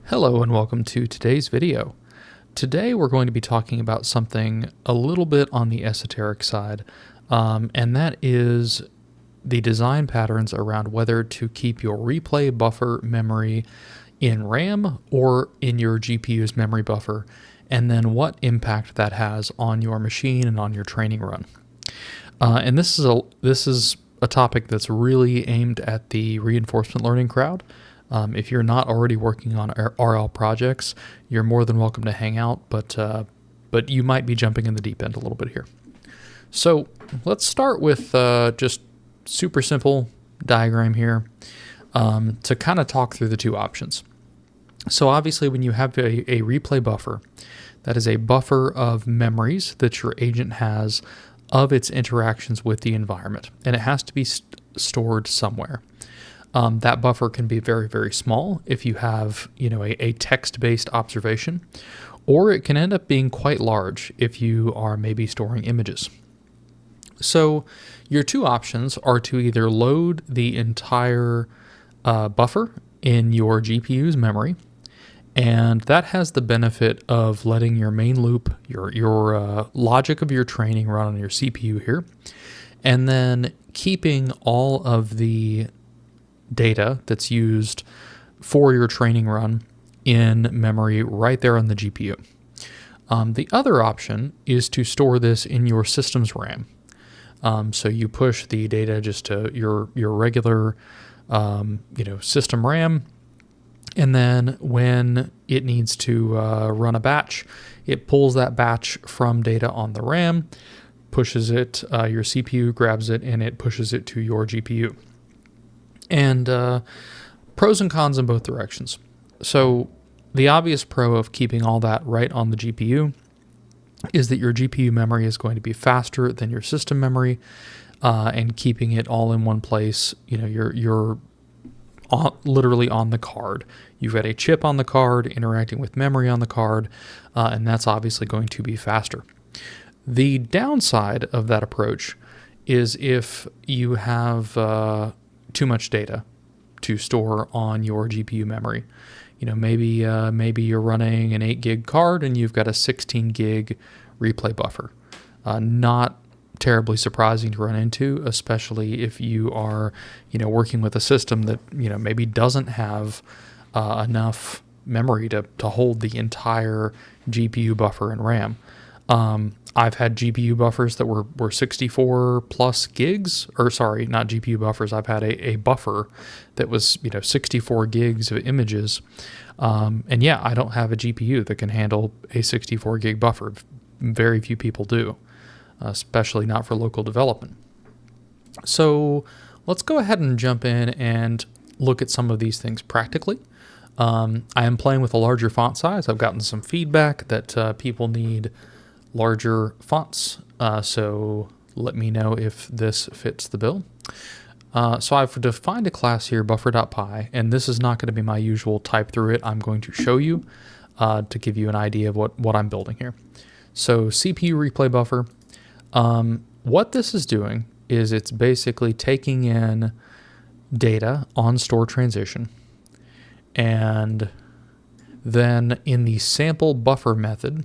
Hello and welcome to today's video. Today we're going to be talking about something a little bit on the esoteric side, and that is the design patterns around whether to keep your replay buffer memory in RAM or in your GPU's memory buffer, and then what impact that has on your machine and on your training run. And this is a topic that's really aimed at the reinforcement learning crowd. If you're not already working on RL projects, you're more than welcome to hang out, but you might be jumping in the deep end a little bit here. So let's start with just super simple diagram here to kind of talk through the two options. So obviously when you have a replay buffer, that is a buffer of memories that your agent has of its interactions with the environment, and it has to be stored somewhere. That buffer can be very, very small if you have, a text-based observation, or it can end up being quite large if you are maybe storing images. So your two options are to either load the entire buffer in your GPU's memory, and that has the benefit of letting your main loop, your logic of your training run on your CPU here, and then keeping all of the data that's used for your training run in memory right there on the GPU. The other option is to store this in your system's RAM. So you push the data just to your regular system RAM, and then when it needs to run a batch, it pulls that batch from data on the RAM, pushes it, your CPU grabs it, and it pushes it to your GPU. And pros and cons in both directions. So the obvious pro of keeping all that right on the GPU is that your GPU memory is going to be faster than your system memory, and keeping it all in one place. You're literally on the card. You've got a chip on the card interacting with memory on the card, and that's obviously going to be faster. The downside of that approach is if you have too much data to store on your GPU memory. Maybe you're running an 8 gig card and you've got a 16 gig replay buffer. Not terribly surprising to run into, especially if you are, working with a system that, maybe doesn't have enough memory to hold the entire GPU buffer and RAM. I've had GPU buffers that were 64 plus gigs, or sorry, not GPU buffers. I've had a buffer that was 64 gigs of images, and yeah, I don't have a GPU that can handle a 64 gig buffer. Very few people do, especially not for local development. So let's go ahead and jump in and look at some of these things practically. I am playing with a larger font size. I've gotten some feedback that people need larger fonts, so let me know if this fits the bill. So I've defined a class here, buffer.py, and this is not going to be my usual type through it. I'm going to show you to give you an idea of what I'm building here. So CPU replay buffer, what this is doing is it's basically taking in data on store transition, and then in the sample buffer method,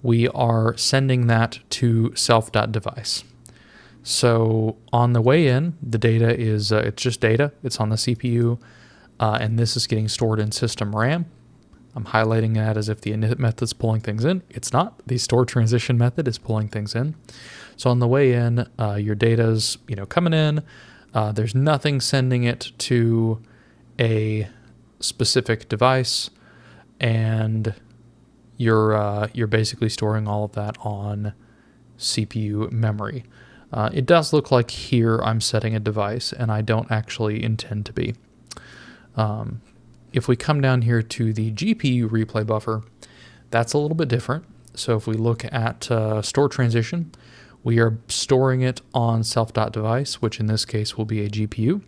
we are sending that to self.device. So on the way in, the data is, it's just data. It's on the CPU, and this is getting stored in system RAM. I'm highlighting that as if the init method's pulling things in. It's not. The store transition method is pulling things in. So on the way in, your data's coming in. There's nothing sending it to a specific device, and you're basically storing all of that on CPU memory. It does look like here I'm setting a device, and I don't actually intend to be. If we come down here to the GPU replay buffer, that's a little bit different. So if we look at store transition, we are storing it on self.device, which in this case will be a GPU.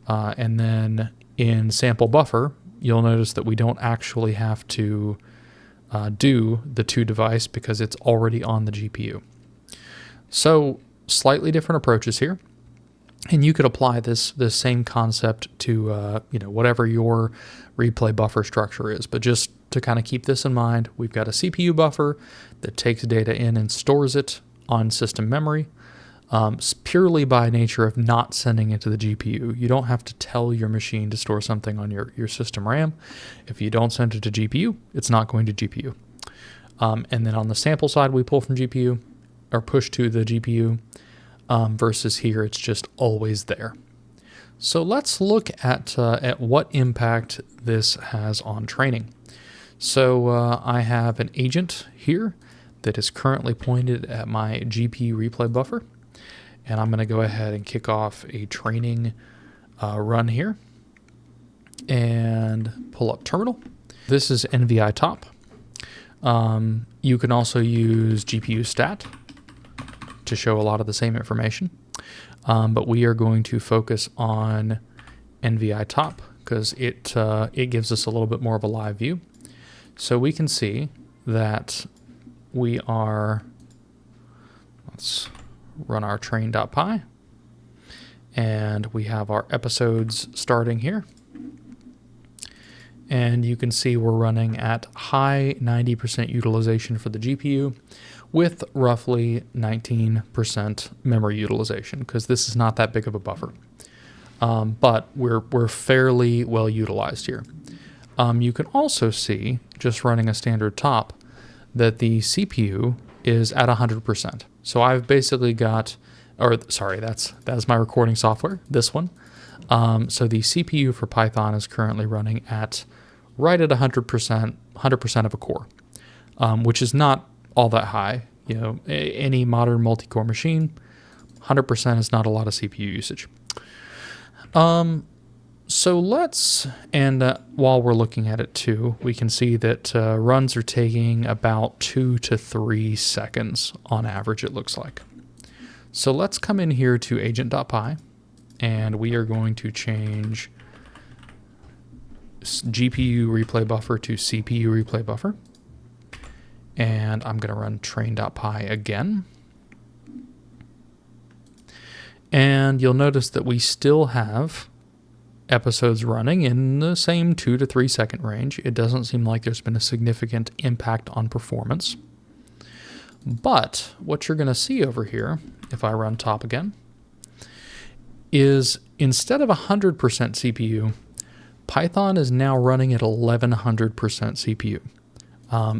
And then in sample buffer, you'll notice that we don't actually have to do the to device because it's already on the GPU. So slightly different approaches here. And you could apply this same concept to whatever your replay buffer structure is. But just to kind of keep this in mind, we've got a CPU buffer that takes data in and stores it on system memory, purely by nature of not sending it to the GPU. You don't have to tell your machine to store something on your system RAM. If you don't send it to GPU, it's not going to GPU. And then on the sample side, we pull from GPU or push to the GPU. Versus here, it's just always there. So let's look at what impact this has on training. So I have an agent here that is currently pointed at my GPU replay buffer. And I'm going to go ahead and kick off a training run here and pull up terminal. This is NVI top. You can also use GPU stat to show a lot of the same information. But we are going to focus on NVI top because it gives us a little bit more of a live view. So we can see that we are, let's run our train.py, and we have our episodes starting here. And you can see we're running at high 90% utilization for the GPU with roughly 19% memory utilization, because this is not that big of a buffer. But we're fairly well utilized here. You can also see, just running a standard top, that the CPU is at 100%. So I've basically got, that's my recording software, this one. So the CPU for Python is currently running at right at 100% of a core, which is not all that high. Any modern multi-core machine, 100% is not a lot of CPU usage. So while we're looking at it too, we can see that runs are taking about 2 to 3 seconds on average, it looks like. So let's come in here to agent.py, and we are going to change GPU replay buffer to CPU replay buffer. And I'm going to run train.py again. And you'll notice that we still have episodes running in the same 2 to 3 second range. It doesn't seem like there's been a significant impact on performance. But what you're going to see over here, if I run top again, is instead of 100% CPU, Python is now running at 1100% CPU.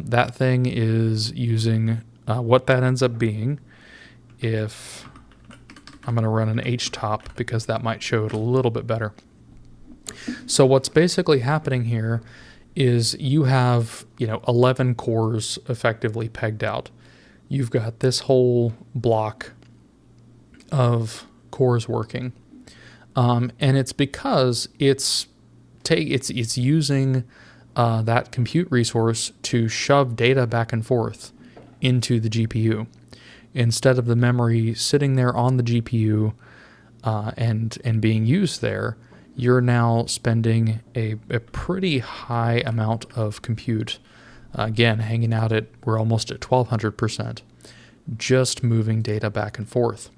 That thing is using what that ends up being. If I'm going to run an htop because that might show it a little bit better. So what's basically happening here is you have 11 cores effectively pegged out. You've got this whole block of cores working, and it's because it's using that compute resource to shove data back and forth into the GPU instead of the memory sitting there on the GPU and being used there. You're now spending a pretty high amount of compute, again hanging out at, we're almost at 1200%, just moving data back and forth.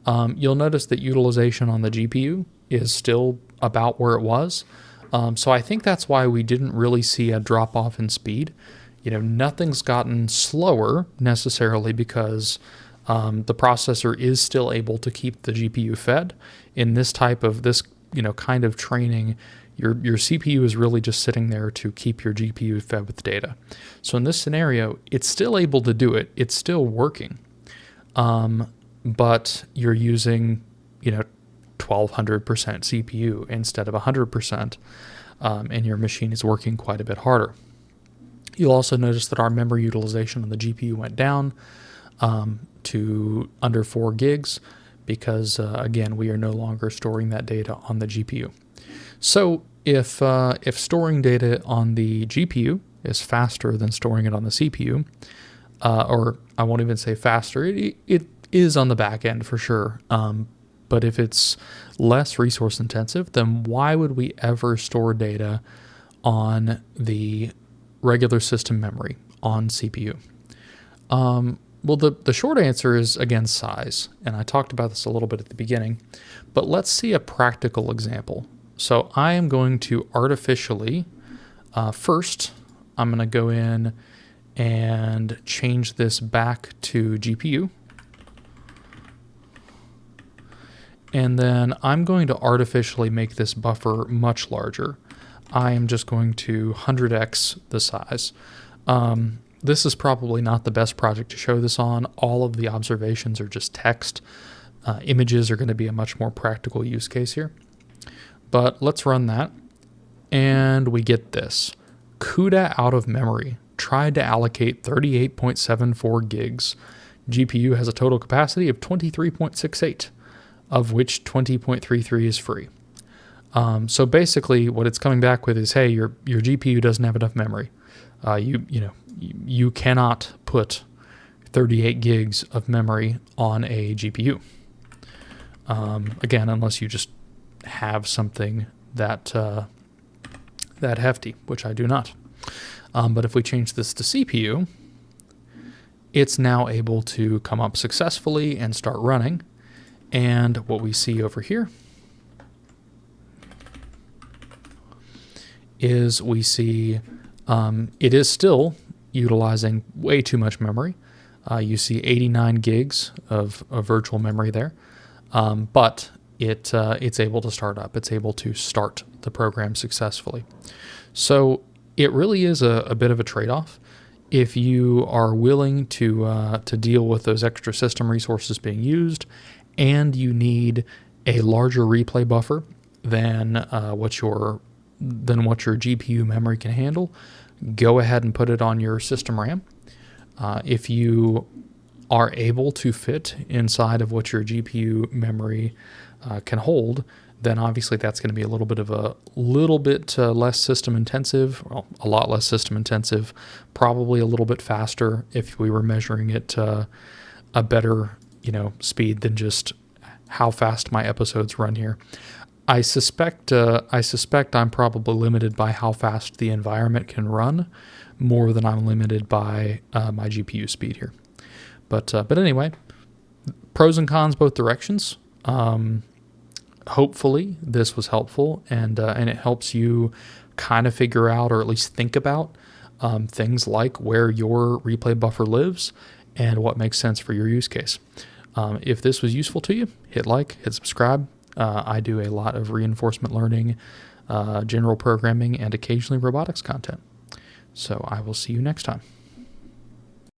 You'll notice that utilization on the GPU is still about where it was. So I think that's why we didn't really see a drop off in speed. Nothing's gotten slower necessarily because the processor is still able to keep the GPU fed. In this type of kind of training, your CPU is really just sitting there to keep your GPU fed with data. So in this scenario, it's still able to do it. It's still working. But you're using, 1200% CPU instead of 100%, and your machine is working quite a bit harder. You'll also notice that our memory utilization on the GPU went down to under 4 gigs because, again, we are no longer storing that data on the GPU. So if storing data on the GPU is faster than storing it on the CPU, or I won't even say faster, it is on the back end for sure. But if it's less resource intensive, then why would we ever store data on the regular system memory on CPU? Well, the short answer is, again, size. And I talked about this a little bit at the beginning, but let's see a practical example. So I am going to artificially, first, I'm going to go in and change this back to GPU. And then I'm going to artificially make this buffer much larger. I am just going to 100x the size. This is probably not the best project to show this on. All of the observations are just text. Images are going to be a much more practical use case here. But let's run that. And we get this. CUDA out of memory tried to allocate 38.74 gigs. GPU has a total capacity of 23.68, of which 20.33 is free. So basically what it's coming back with is, hey, your GPU doesn't have enough memory. You cannot put 38 gigs of memory on a GPU. Again, unless you just have something that hefty, which I do not. But if we change this to CPU, it's now able to come up successfully and start running. And what we see over here is we see it is still utilizing way too much memory. You see 89 gigs of virtual memory there, but it's able to start up. It's able to start the program successfully. So it really is a bit of a trade-off. If you are willing to deal with those extra system resources being used, and you need a larger replay buffer than what your GPU memory can handle, go ahead and put it on your system RAM. If you are able to fit inside of what your GPU memory can hold, then obviously that's going to be a little bit less system intensive, well, a lot less system intensive, probably a little bit faster if we were measuring it a better speed than just how fast my episodes run here. I suspect I'm probably limited by how fast the environment can run more than I'm limited by my GPU speed here. But anyway, pros and cons both directions. Hopefully this was helpful and it helps you kind of figure out, or at least think about things like where your replay buffer lives and what makes sense for your use case. If this was useful to you, hit like, hit subscribe. I do a lot of reinforcement learning, general programming, and occasionally robotics content. So I will see you next time.